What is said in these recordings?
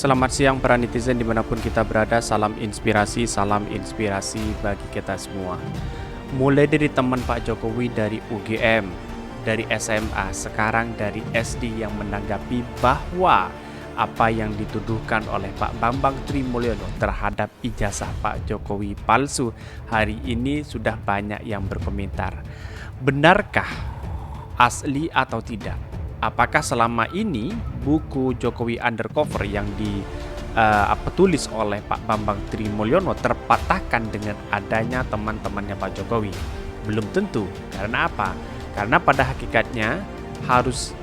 Selamat siang para netizen dimanapun kita berada, salam inspirasi bagi kita semua. Mulai dari teman Pak Jokowi dari UGM, dari SMA, sekarang dari SD yang menanggapi bahwa apa yang dituduhkan oleh Pak Bambang Trimulyono terhadap ijazah Pak Jokowi palsu, hari ini sudah banyak yang berkomentar. Benarkah asli atau tidak? Apakah selama ini buku Jokowi Undercover yang ditulis oleh Pak Bambang Trimulyono terpatahkan dengan adanya teman-temannya Pak Jokowi? Belum tentu. Karena apa? Karena pada hakikatnya harus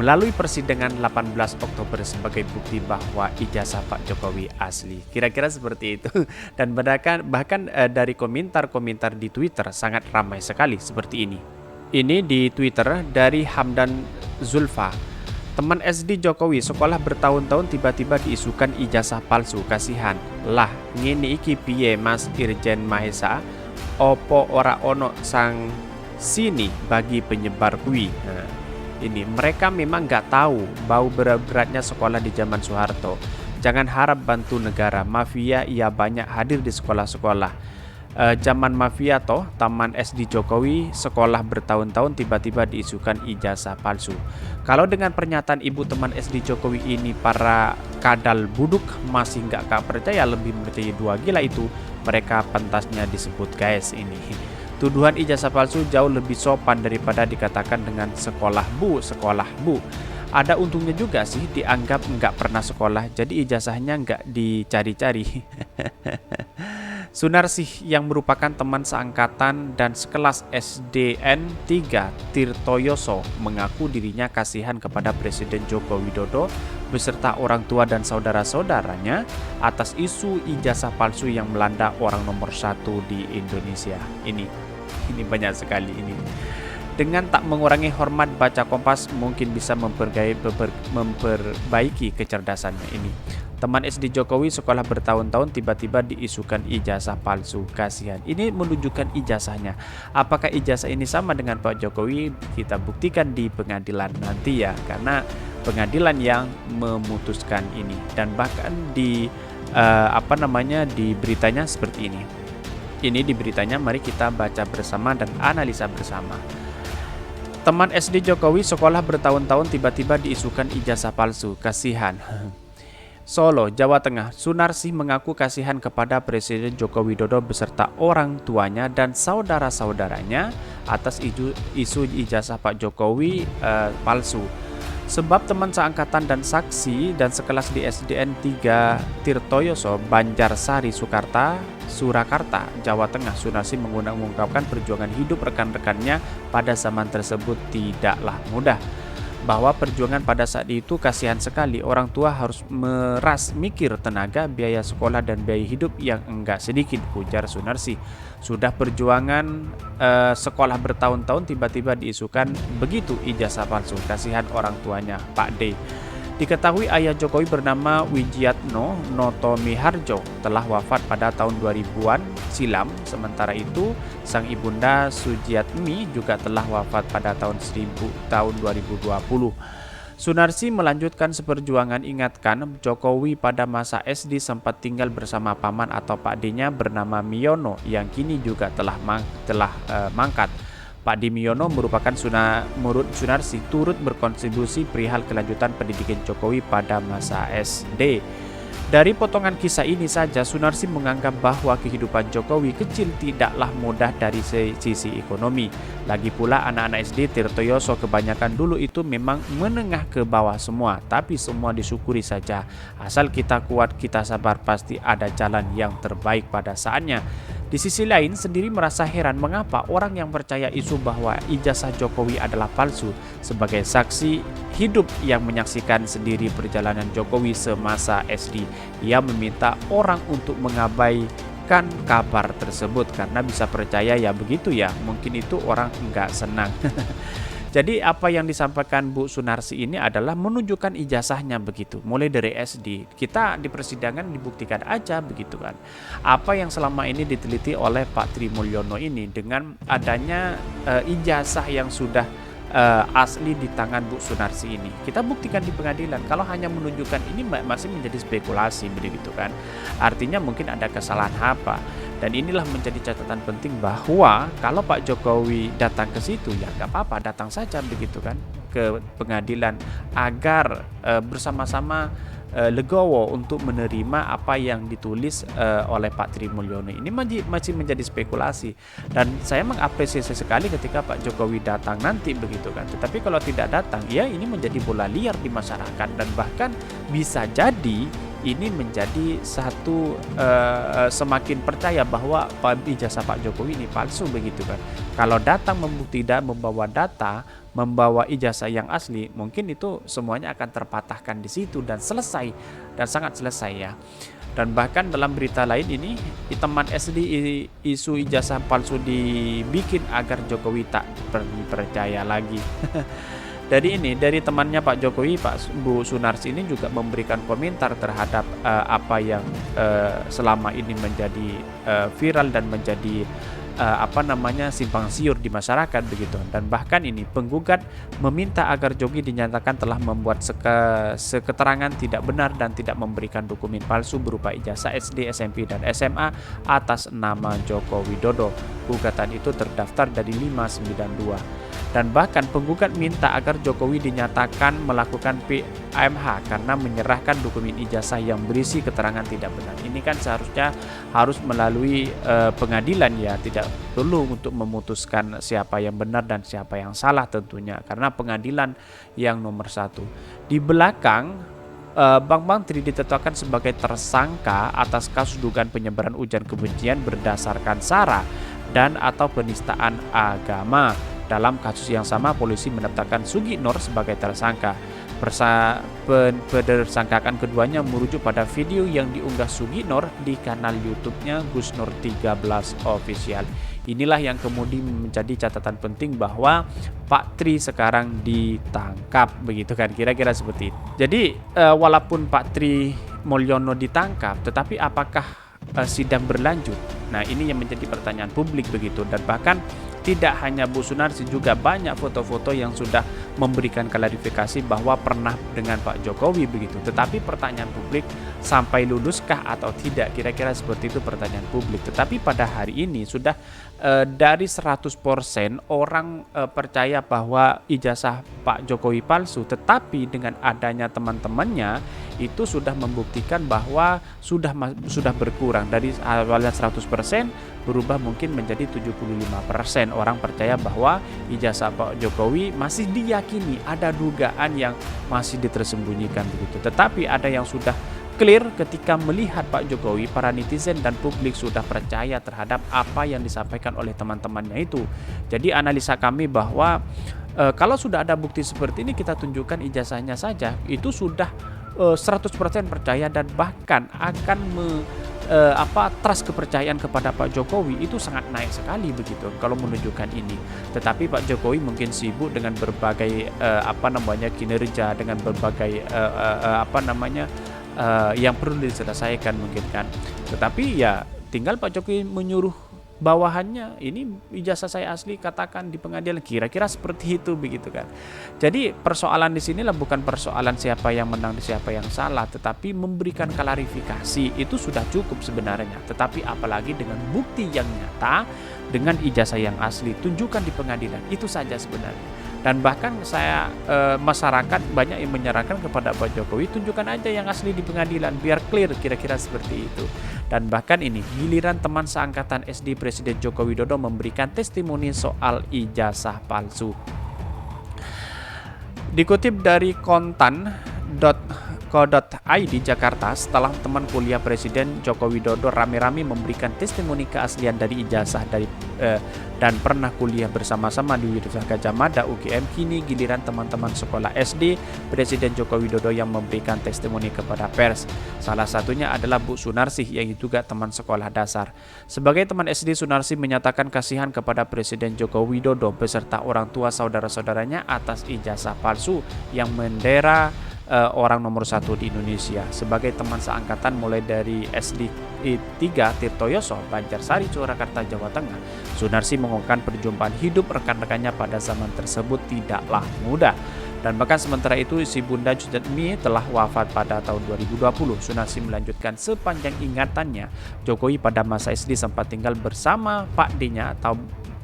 melalui persidangan 18 Oktober sebagai bukti bahwa ijazah Pak Jokowi asli. Kira-kira seperti itu. Dan bahkan dari komentar-komentar di Twitter sangat ramai sekali seperti ini. Ini di Twitter dari Hamdan Zulfa. Teman SD Jokowi sekolah bertahun-tahun tiba-tiba diisukan ijazah palsu, kasihan. Lah, ngene iki piye Mas Irjen Mahesa? Opo ora ono sang sini bagi penyebar kui. Nah, ini mereka memang nggak tahu bau berat-beratnya sekolah di zaman Soeharto. Jangan harap bantu negara, mafia ia banyak hadir di sekolah-sekolah. Zaman mafia toh, Taman SD Jokowi sekolah bertahun-tahun tiba-tiba diisukan ijazah palsu. Kalau dengan pernyataan ibu teman SD Jokowi ini para kadal buduk masih nggak percaya, lebih percaya dua gila itu, mereka pantasnya disebut guys ini. Tuduhan ijazah palsu jauh lebih sopan daripada dikatakan dengan sekolah bu. Ada untungnya juga sih dianggap nggak pernah sekolah, jadi ijazahnya nggak dicari-cari. Sunarsih yang merupakan teman seangkatan dan sekelas SDN 3 Tirtoyoso mengaku dirinya kasihan kepada Presiden Joko Widodo beserta orang tua dan saudara-saudaranya atas isu ijazah palsu yang melanda orang nomor 1 di Indonesia. Ini banyak sekali ini. Dengan tak mengurangi hormat baca Kompas mungkin bisa memperbaiki kecerdasannya ini. Teman SD Jokowi sekolah bertahun-tahun tiba-tiba diisukan ijazah palsu, kasihan. Ini menunjukkan ijazahnya. Apakah ijazah ini sama dengan Pak Jokowi? Kita buktikan di pengadilan nanti ya, karena pengadilan yang memutuskan ini. Dan bahkan di di beritanya seperti ini. Ini di beritanya, mari kita baca bersama dan analisa bersama. Teman SD Jokowi sekolah bertahun-tahun tiba-tiba diisukan ijazah palsu, kasihan. Solo, Jawa Tengah, Sunarsih mengaku kasihan kepada Presiden Joko Widodo beserta orang tuanya dan saudara-saudaranya atas isu ijazah Pak Jokowi palsu. Sebab teman seangkatan dan saksi dan sekelas di SDN 3 Tirtoyoso, Banjarsari, Surakarta, Jawa Tengah, Sunarsih mengungkapkan perjuangan hidup rekan-rekannya pada zaman tersebut tidaklah mudah. Bahwa perjuangan pada saat itu kasihan sekali, orang tua harus mikir tenaga, biaya sekolah dan biaya hidup yang enggak sedikit, ujar Sunarsih. Sudah perjuangan sekolah bertahun-tahun tiba-tiba diisukan begitu ijazah palsu, kasihan orang tuanya Pak D. Diketahui ayah Jokowi bernama Wijiatno Notomiharjo telah wafat pada tahun 2000-an silam. Sementara itu, sang ibunda Sujiatmi juga telah wafat pada tahun 2020. Sunarsih melanjutkan seperjuangan, ingatkan Jokowi pada masa SD sempat tinggal bersama paman atau Pak D-nya bernama Miono yang kini juga telah mangkat. Pak D. Miono merupakan murid Sunarsih, turut berkontribusi perihal kelanjutan pendidikan Jokowi pada masa SD. Dari potongan kisah ini saja, Sunarsih menganggap bahwa kehidupan Jokowi kecil tidaklah mudah dari sisi ekonomi. Lagi pula anak-anak SD Tirtoyoso kebanyakan dulu itu memang menengah ke bawah semua, tapi semua disyukuri saja. Asal kita kuat, kita sabar, pasti ada jalan yang terbaik pada saatnya. Di sisi lain, sendiri merasa heran mengapa orang yang percaya isu bahwa ijazah Jokowi adalah palsu sebagai saksi hidup yang menyaksikan sendiri perjalanan Jokowi semasa SD. Ia meminta orang untuk mengabaikan kabar tersebut karena bisa percaya ya begitu ya, mungkin itu orang enggak senang. Jadi apa yang disampaikan Bu Sunarsih ini adalah menunjukkan ijazahnya begitu. Mulai dari SD, kita di persidangan dibuktikan aja begitu kan. Apa yang selama ini diteliti oleh Pak Trimulyono ini dengan adanya ijazah yang sudah asli di tangan Bu Sunarsi ini. Kita buktikan di pengadilan. Kalau hanya menunjukkan ini masih menjadi spekulasi begitu kan. Artinya mungkin ada kesalahan apa. Dan inilah menjadi catatan penting bahwa kalau Pak Jokowi datang ke situ ya nggak apa-apa, datang saja begitu kan ke pengadilan agar bersama-sama legowo untuk menerima apa yang ditulis oleh Pak Tri Mulyono. Ini masih menjadi spekulasi dan saya mengapresiasi sekali ketika Pak Jokowi datang nanti begitu kan. Tetapi kalau tidak datang ya ini menjadi bola liar di masyarakat dan bahkan bisa jadi ini menjadi satu semakin percaya bahwa ijazah Pak Jokowi ini palsu begitu kan. Kalau datang tidak membawa data, membawa ijazah yang asli, mungkin itu semuanya akan terpatahkan di situ dan selesai dan sangat selesai ya. Dan bahkan dalam berita lain ini teman SD isu ijazah palsu dibikin agar Jokowi tak percaya lagi. Dari temannya Pak Jokowi, Bu Sunarsi ini juga memberikan komentar terhadap apa yang selama ini menjadi viral dan menjadi simpang siur di masyarakat begitu. Dan bahkan ini penggugat meminta agar Jokowi dinyatakan telah membuat seketerangan tidak benar dan tidak memberikan dokumen palsu berupa ijazah SD, SMP, dan SMA atas nama Joko Widodo. Gugatan itu terdaftar dari 592. Dan bahkan penggugat minta agar Jokowi dinyatakan melakukan PMH karena menyerahkan dokumen ijazah yang berisi keterangan tidak benar. Ini kan seharusnya harus melalui pengadilan ya, tidak perlu untuk memutuskan siapa yang benar dan siapa yang salah tentunya, karena pengadilan yang nomor satu. Di belakang Bang Tri ditetapkan sebagai tersangka atas kasus dugaan penyebaran ujaran kebencian berdasarkan sara dan atau penistaan agama. Dalam kasus yang sama, polisi menetapkan Sugi Nur sebagai tersangka. Persangkaan keduanya merujuk pada video yang diunggah Sugi Nur di kanal YouTube-nya Gus Nur 13 Official. Inilah yang kemudian menjadi catatan penting bahwa Pak Tri sekarang ditangkap begitu kan, kira-kira seperti itu. Jadi walaupun Pak Tri Mulyono ditangkap, tetapi apakah sidang berlanjut? Nah, ini yang menjadi pertanyaan publik begitu. Dan bahkan tidak hanya Bu Sunarsi, juga banyak foto-foto yang sudah memberikan klarifikasi bahwa pernah dengan Pak Jokowi begitu. Tetapi pertanyaan publik, sampai luluskah atau tidak, kira-kira seperti itu pertanyaan publik. Tetapi pada hari ini sudah dari 100% orang percaya bahwa ijazah Pak Jokowi palsu. Tetapi dengan adanya teman-temannya itu sudah membuktikan bahwa sudah berkurang dari awalnya 100% berubah mungkin menjadi 75% orang percaya bahwa ijazah Pak Jokowi masih diyakini, ada dugaan yang masih ditersembunyikan begitu. Tetapi ada yang sudah clear ketika melihat Pak Jokowi, para netizen dan publik sudah percaya terhadap apa yang disampaikan oleh teman-temannya itu. Jadi analisa kami bahwa kalau sudah ada bukti seperti ini, kita tunjukkan ijazahnya saja, itu sudah 100% percaya dan bahkan akan trust kepercayaan kepada Pak Jokowi itu sangat naik sekali begitu kalau menunjukkan ini. Tetapi Pak Jokowi mungkin sibuk dengan berbagai kinerja, dengan berbagai yang perlu diselesaikan mungkin kan. Tetapi ya tinggal Pak Jokowi menyuruh bawahannya, ini ijazah saya asli, katakan di pengadilan, kira-kira seperti itu begitu kan. Jadi persoalan di sinilah bukan persoalan siapa yang menang dan siapa yang salah, tetapi memberikan klarifikasi itu sudah cukup sebenarnya. Tetapi apalagi dengan bukti yang nyata, dengan ijazah yang asli, tunjukkan di pengadilan, itu saja sebenarnya. Dan bahkan masyarakat banyak yang menyarankan kepada Pak Jokowi, tunjukkan aja yang asli di pengadilan biar clear, kira-kira seperti itu. Dan bahkan ini giliran teman seangkatan SD Presiden Joko Widodo memberikan testimoni soal ijazah palsu. Dikutip dari kontan.co.id Jakarta, setelah teman kuliah Presiden Joko Widodo rame-rame memberikan testimoni keaslian dari ijazah dan pernah kuliah bersama-sama di Universitas Gadjah Mada UGM, kini giliran teman-teman sekolah SD Presiden Joko Widodo yang memberikan testimoni kepada pers. Salah satunya adalah Bu Sunarsi yang juga teman sekolah dasar. Sebagai teman SD, Sunarsi menyatakan kasihan kepada Presiden Joko Widodo beserta orang tua saudara-saudaranya atas ijazah palsu yang mendera orang nomor 1 di Indonesia. Sebagai teman seangkatan mulai dari SD 3 Tirtoyoso, Banjarsari, Surakarta, Jawa Tengah, Sunarsi mengungkapkan perjumpaan hidup rekan-rekannya pada zaman tersebut tidaklah mudah. Dan bahkan sementara itu si Bunda Jujatmi telah wafat pada tahun 2020. Sunarsi melanjutkan sepanjang ingatannya, Jokowi pada masa SD sempat tinggal bersama Pak D-nya atau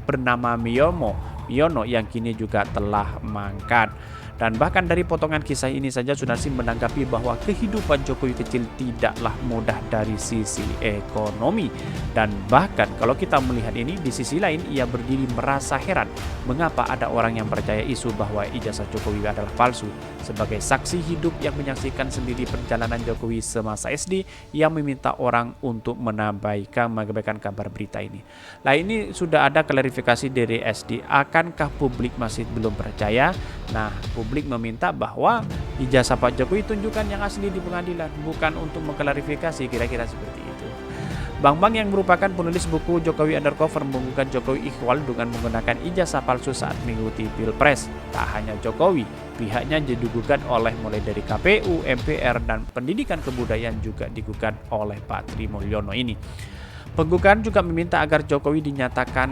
bernama Miono yang kini juga telah mangkat. Dan bahkan dari potongan kisah ini saja Sunarsi menanggapi bahwa kehidupan Jokowi kecil tidaklah mudah dari sisi ekonomi. Dan bahkan kalau kita melihat ini, di sisi lain ia berdiri merasa heran mengapa ada orang yang percaya isu bahwa ijazah Jokowi adalah palsu. Sebagai saksi hidup yang menyaksikan sendiri perjalanan Jokowi semasa SD, ia meminta orang untuk mengabaikan kabar berita ini. Nah, ini sudah ada klarifikasi dari SD. Akankah publik masih belum percaya? Nah, publik meminta bahwa ijazah Pak Jokowi tunjukkan yang asli di pengadilan, bukan untuk mengklarifikasi, kira-kira seperti itu. Bang yang merupakan penulis buku Jokowi Undercover menggugat Jokowi ikhwal dengan menggunakan ijazah palsu saat mengikuti Pilpres. Tak hanya Jokowi, pihaknya digugat oleh mulai dari KPU, MPR, dan Pendidikan Kebudayaan juga digugat oleh Pak Tri Mulyono ini. Penggugat juga meminta agar Jokowi dinyatakan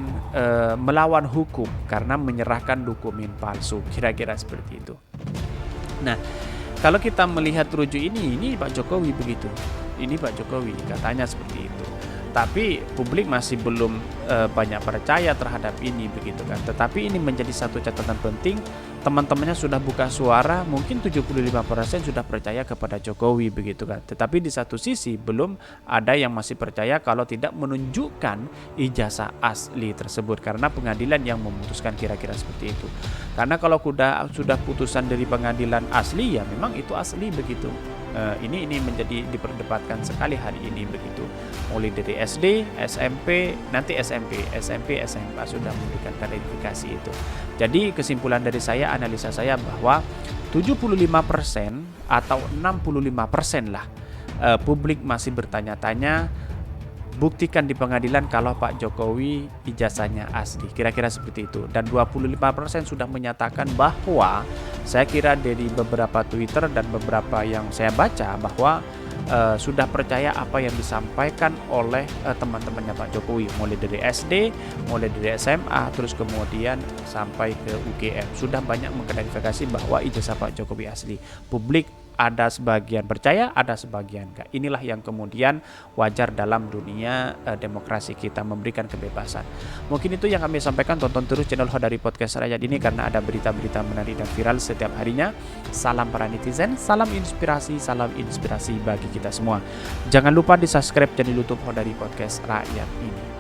melawan hukum karena menyerahkan dokumen palsu, kira-kira seperti itu. Nah, kalau kita melihat rujuk ini Pak Jokowi begitu. Ini Pak Jokowi katanya seperti itu. Tapi publik masih belum banyak percaya terhadap ini begitu kan. Tetapi ini menjadi satu catatan penting. Teman-temannya sudah buka suara, mungkin 75% sudah percaya kepada Jokowi begitu kan. Tetapi di satu sisi belum ada yang masih percaya kalau tidak menunjukkan ijazah asli tersebut karena pengadilan yang memutuskan, kira-kira seperti itu. Karena kalau sudah putusan dari pengadilan asli ya memang itu asli begitu. Ini menjadi diperdebatkan sekali hari ini begitu. Mulai dari SD, SMP, nanti SMP, SMA sudah memberikan klarifikasi itu. Jadi kesimpulan dari saya, analisa saya bahwa 75% atau 65% lah publik masih bertanya-tanya, buktikan di pengadilan kalau Pak Jokowi ijazahnya asli, kira-kira seperti itu. Dan 25% sudah menyatakan bahwa, saya kira dari beberapa Twitter dan beberapa yang saya baca bahwa sudah percaya apa yang disampaikan oleh teman-temannya Pak Jokowi, mulai dari SD, mulai dari SMA, terus kemudian sampai ke UGM. Sudah banyak mengklarifikasi bahwa ijazah Pak Jokowi asli. Publik ada sebagian percaya, ada sebagian enggak. Inilah yang kemudian wajar dalam dunia demokrasi kita, memberikan kebebasan. Mungkin itu yang kami sampaikan. Tonton terus channel Hodari Podcast Rakyat ini karena ada berita-berita menarik dan viral setiap harinya. Salam para netizen, salam inspirasi bagi kita semua. Jangan lupa di subscribe channel YouTube Hodari Podcast Rakyat ini.